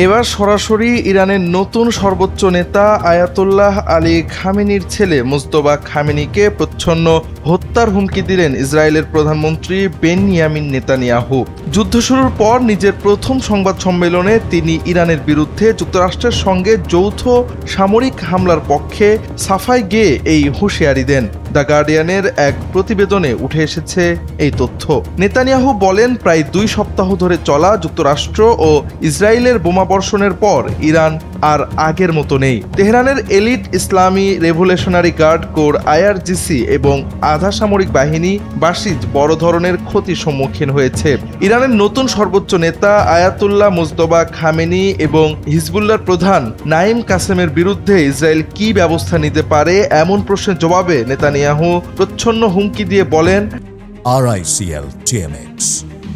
এবার সরাসরি ইরানের নতুন সর্বোচ্চ নেতা আয়াতুল্লাহ আলী খামেনির ছেলে মুজতবা খামেনিকে প্রচ্ছন্ন হত্যার হুমকি দিলেন ইসরায়েলের প্রধানমন্ত্রী বেনয়ামিন নেতানিয়াহু। যুদ্ধ শুরুর পর নিজের প্রথম সংবাদ সম্মেলনে তিনি ইরানের বিরুদ্ধে যুক্তরাষ্ট্রের সঙ্গে যৌথ সামরিক হামলার পক্ষে সাফাই গেয়ে এই হুঁশিয়ারি দেন। দ্য গার্ডিয়ানের এক প্রতিবেদনে উঠে এসেছে এই তথ্য। নেতানিয়াহু বলেন, প্রায় 2 সপ্তাহ ধরে চলা যুক্তরাষ্ট্র ও ইসরায়েলের বোমাবর্ষণের পর ইরান আর আগের মতো নেই। তেহরানের এলিট ইসলামী রেভলিউশনারি গার্ড কোর আইআরজিসি এবং আধা সামরিক বাহিনী বাসিজ বড় ধরনের ক্ষতির সম্মুখীন হয়েছে। ইরানের নতুন সর্বোচ্চ নেতা আয়াতুল্লাহ মুজতবা খামেনি এবং হিজবুল্লাহর প্রধান নাইম কাসেমের বিরুদ্ধে ইসরায়েল কি ব্যবস্থা নিতে পারে এমন প্রশ্নের জবাবে নেতানিয়াহু প্রচ্ছন্ন হুমকি দিয়ে বলেন, RICL TMX,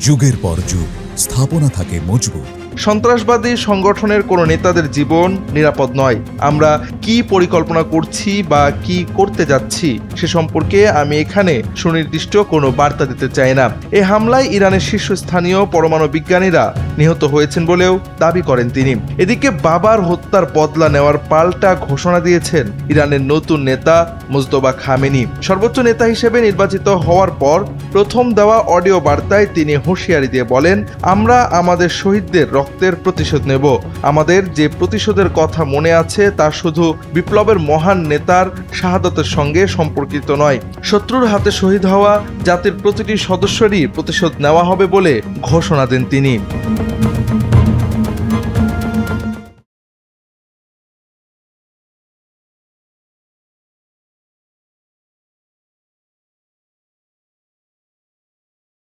যুগের পর যুগ স্থাপনা থাকে মজবুত। সন্ত্রাসবাদী সংগঠনের কোনো নেতাদের জীবন নিরাপদ নয়। আমরা কি পরিকল্পনা করছি বা কি করতে যাচ্ছি সে সম্পর্কে আমি এখানে সুনির্দিষ্ট কোনো বার্তা দিতে চাই না। এই হামলায় ইরানের শীর্ষস্থানীয় পরমাণু বিজ্ঞানীরা নিহত হয়েছেন বলেও দাবি করেন তিনি। এদিকে বাবার হত্যার বদলা নেওয়ার পাল্টা ঘোষণা দিয়েছেন ইরানের নতুন নেতা মুজতবা খামেনি। সর্বোচ্চ নেতা হিসেবে নির্বাচিত হওয়ার পর প্রথম দেওয়া অডিও বার্তায় তিনি হুঁশিয়ারি দিয়ে বলেন, আমরা আমাদের শহীদদের রক্তের প্রতিশোধ নেব। আমাদের যে প্রতিশোধের কথা মনে আছে তা শুধু বিপ্লবের মহান নেতার শাহাদাতের সঙ্গে সম্পর্কিত নয়, শত্রুর হাতে শহীদ হওয়া জাতির প্রতিটি সদস্যেরই প্রতিশোধ নেওয়া হবে বলে ঘোষণা দেন তিনি।